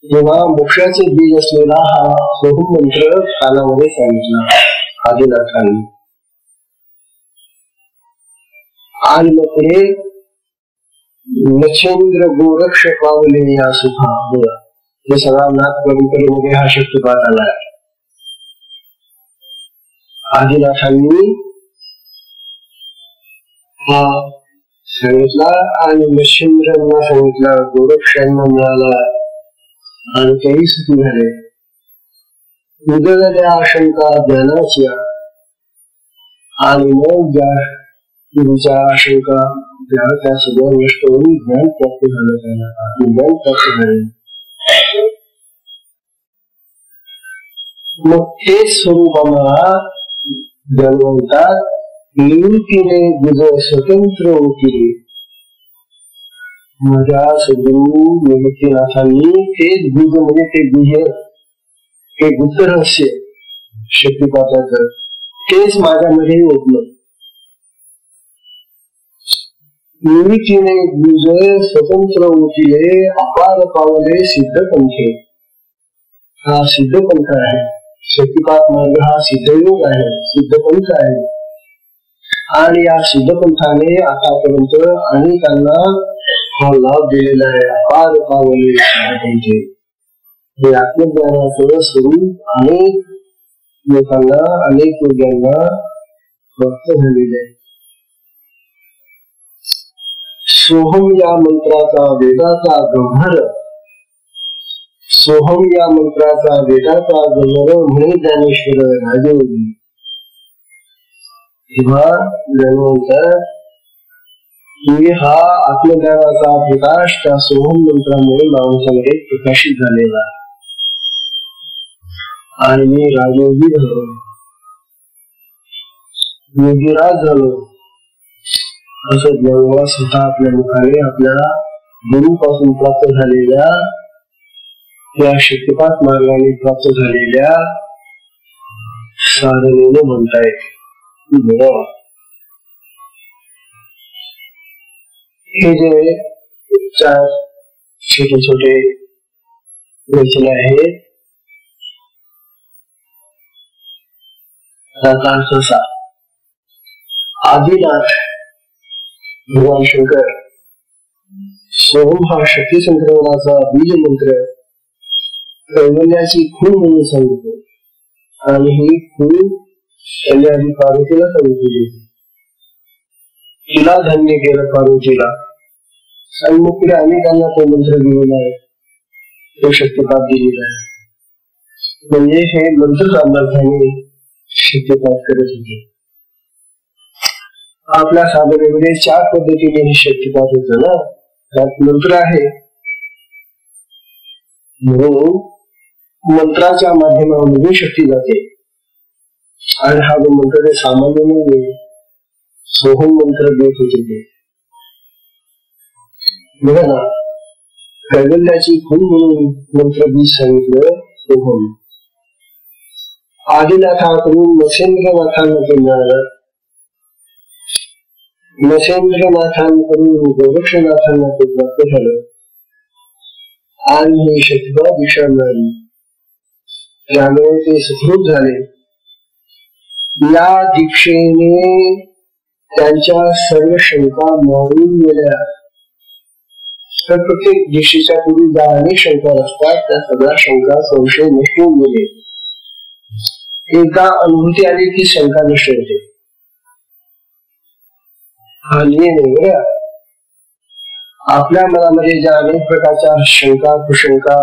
जेव्हा मोक्षाचे बीज असलेला हा सोहम मंत्र कानामध्ये सांगितला आदिनाथांनी. आणि मग पुढे नचेंद्र गोरक्ष पावले या सुखा. हे सगळा नाथ परंपरेमध्ये हा शक्तिपात आला. आदिनाथांनी हा सांगितला आणि नचेंद्रांना सांगितला, गोरक्षांना मिळाला आणि तेही सुखी झाले. उदगल्या आशंका ज्ञानाची आणि मग ज्या आशंका त्या सगळ्या नष्ट होऊन ज्ञान प्राप्त झालं. त्यांना ज्ञान प्राप्त झाले. मग तेच स्वरूप आम्हाला जाणवतात. निवृत्तीने गुज स्वतंत्र होतील. माझ्या सद्गुरु निवृत्तीनाथांनी तेच गुज म्हणजे ते बीज, ते गुप्त रहस्य शक्तिपाताचं तेच माझ्यामध्ये ओतलं. निवृत्तीने गुज स्वतंत्र होतीले अपार पावले सिद्ध पंथे. हा सिद्ध पंथ आहे. शक्तिपात मार्ग हा सिद्धयोग आहे, सिद्ध पंथ आहे. आणि या सिद्ध पंथाने आतापर्यंत अनेकांना हा लाभ दिलेला आहे. अपार पावले सिद्ध पंथे. हे आत्मज्ञानाचं स्वरूप अनेक लोकांना, अनेक योग्यांना प्राप्त झालेले आहे. सोहम या मंत्राचा वेदाचा गंभर, सोहम या मंत्राचा वेदाचा गंभर म्हणे ज्ञानेश्वर राजयोगी. तेव्हा म्हणतात की हा आत्मज्ञानाचा प्रकाश त्या सोहम मंत्रामुळे माणसामध्ये प्रकाशित झालेला आणि मी राजयोगी झालो. योगीराज झालो असं ज्ञान स्वतः आपल्या मुखाने आपल्याला गुरुपासून प्राप्त झालेल्या त्या शक्तिपात मार्गाने प्राप्त झालेल्या साधनेने म्हणताय. हे जे चार छोटे छोटे रचना आहेत त्याचा अर्थ असा. आदिनाथ भगवान शंकर सोहम हा शक्ती संक्रमणाचा बीज मंत्र कैवल्याची खून म्हणून सांगितलं आणि ही खून त्यांनी आधी पार्वतीला सांगितली. तिला धन्य केलं पार्वतीला आणि मग पुढे अनेकांना तो मंत्र दिलेला आहे, तो शक्तिपात दिलेला आहे. म्हणजे हे मंत्र सामर्थ्याने शक्तिपात करत होते. आपल्या साधनेमध्ये चार पद्धतीने हे शक्तिपात होत ना. त्यात मंत्र आहे म्हणून मंत्राच्या माध्यमामध्ये शक्ती जाते आणि हा जो मंत्र ते सामान्य नाही, सोहम मंत्र देत होते ते. बघा ना, कैवल्याची खून म्हणून मंत्र बीज सांगितलं सोहम. आदिनाथाकडून मत्स्येंद्रनाथांना ते मिळालं, मत्स्येंद्रनाथांकडून गोरक्षनाथांना ते प्राप्त झालं आणि हे शक्तिपात दीक्षा मिळाली. त्यामुळे ते सुखरूप झाले. या दीक्षेने त्यांच्या सर्व शंका मारून गेल्या. तर प्रत्येक दीक्षेच्या पूर्वी ज्या अनेक शंका असतात त्या सगळ्या शंका संशय नष्ट होऊन गेले. एकदा अनुभूती आली की शंका नष्ट होते. हा नियम आहे बघा. आपल्या मनामध्ये ज्या अनेक प्रकारच्या शंका कुशंका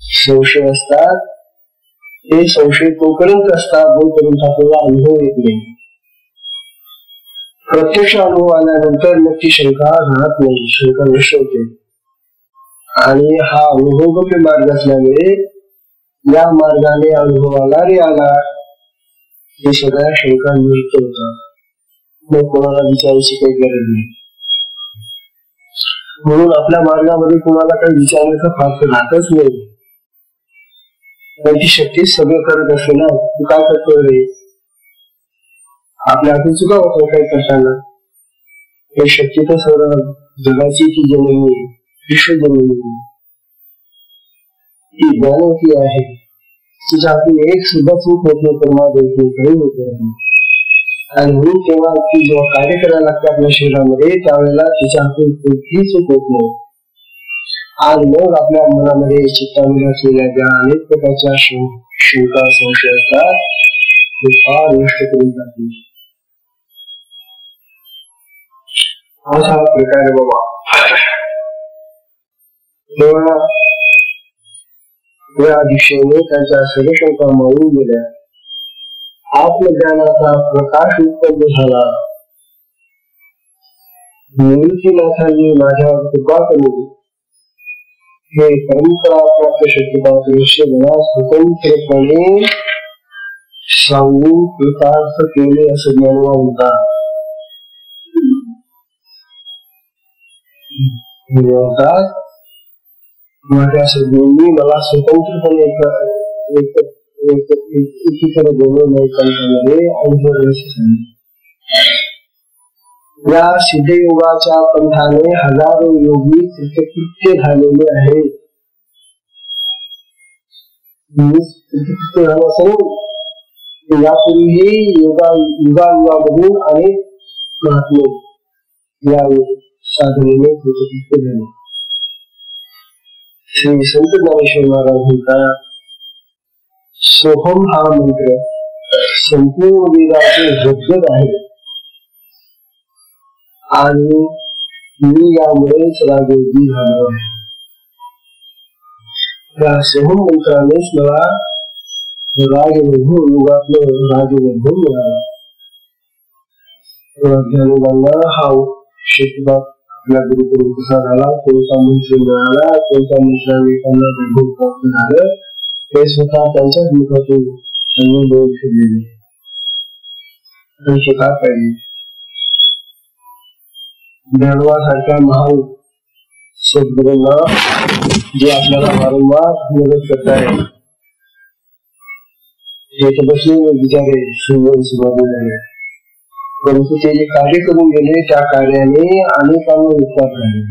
संशय असतात ते संशय तोपर्यंत असतात जोपर्यंत आपल्याला अनुभव येत नाही. प्रत्यक्ष अनुभव आल्यानंतर मग ती शंका राहत नाही, शंका नष्ट होते. आणि हा अनुभवगम्य मार्ग असल्यामुळे या मार्गाने अनुभवाला रे आला हे सगळ्या शंका निवृत्त होतात. मग कोणाला विचारायची काही गरज नाही. म्हणून आपल्या मार्गामध्ये कोणाला काही विचारण्याचा फारसा राहतच नाही. त्यांची शक्ती सगळं करत असते ना. तू काय करतोय रे, आपल्या हातून चुका होतो काही करताना. हे शक्ती तर सर्व जगाची ती जननी विश्व जननी ती ज्ञानवती आहे. तिच्या हातून एक सुद्धा चूक होत नाही, परमात्मा काही होत नाही. आणि म्हणून तेव्हा ती जेव्हा कार्य करायला लागते आपल्या शरीरामध्ये त्यावेळेला तिच्या हातून कुठलीही चूक होत नाही. आणि मग आपल्या मनामध्ये चित्तामध्ये असलेल्या ज्या अनेक प्रकारच्या शंका संशय असतात ते फार नष्ट करून जातील. असा प्रकारे बाबा तेव्हा या दिशेने त्यांच्या सर्व शंका मारून गेल्या. आत्मज्ञानाचा प्रकाश उत्पन्न झाला. निवृत्तीनाथांनी माझ्यावर कृपा केली. हे परंपरा प्राप्त शक्तिपात रहस्य मला स्वतंत्रपणे सांगून कृतार्थ केले असं ज्ञानवा म्हणतात. माझ्या सद्गुरूंनी मला स्वतंत्रपणे एकीकडे बोलून अनुभव रहस्य सांगितले. या सिद्धयोगाच्या पंथाने हजारो योगी कृत्य झालेले आहेत. यापूर्वीही युगायुगामधून अनेक महात्मे या साधनेने कृतकृत्य झाले. श्री संत ज्ञानेश्वर महाराज म्हणतात सोहम हा मंत्र संपूर्ण वेदाचे हृदय आहे आणि मी यामुळेच राजयोगी झालो आहे. त्या सोहम मंत्रानेच मला राजवैभव युगातलं राजवैभव मिळाला. ज्ञानोबांना हा शक्तिपात आपल्या गुरुकडून कसा झाला, कोणता मंत्र मिळाला, कोणत्या मंत्राने त्यांना वैभव प्राप्त झालं ते स्वतः त्यांच्याच मुखातून अनुभव ठेवलेले. आणखी काय पाहिजे. सारख्या महान सद्गुरूंना जे आपल्याला वारंवार मदत करत आहे, ते बसले विचारे सुरुवात, परंतु ते जे कार्य करून गेले त्या कार्याने अनेकांना उपकार झाले.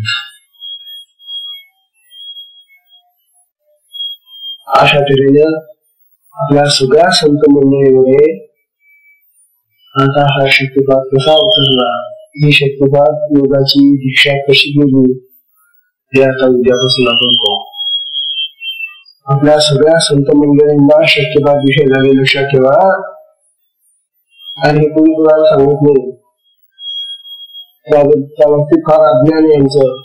अशा तऱ्हेने आपल्या सगळ्या संत मंडळीमध्ये आता हा शक्तिपात कसा उतरला, ही शक्तिपात योगाची दीक्षा कशी गेली, हे आता उद्यापासून आपण पाहू. आपल्या सगळ्या संत मंडळींना शक्तिपात विषय झाले लक्षात ठेवा. आणि हे कोणी कोणाला सांगत नाही, त्या बाबतीत फार अज्ञान आहे यांचं.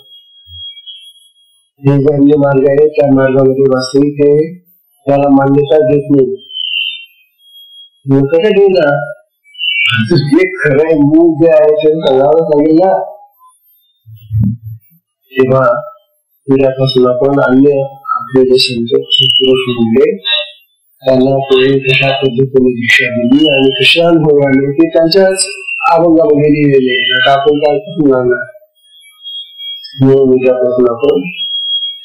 हे जे अन्य मार्ग आहे त्या मार्गामध्ये वास्तविक ते त्याला मान्यता देत नाही. कसं देऊ ना, जे खरं मूळ जे आहे ते सांगावं लागेल ना. तेव्हा उद्यापासून आपण अन्य आपले जे संत म्हणले त्यांना कोणी कशा पद्धतीने दीक्षा दिली आणि कशा अनुभव आले ते त्यांच्याच अभंगामध्ये लिहिलेले. आता आपण काय करणार, उद्यापासून आपण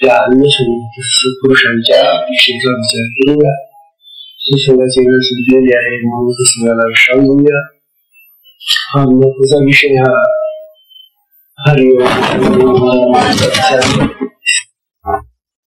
त्या अन्य सत्पुरुषांच्या दीक्षेचा विचार करूया. ही सगळ्याची वेळ सुटलेली आहे म्हणून सगळ्याला विश्राम घेऊया. हा महत्वाचा विषय हा हरिओम.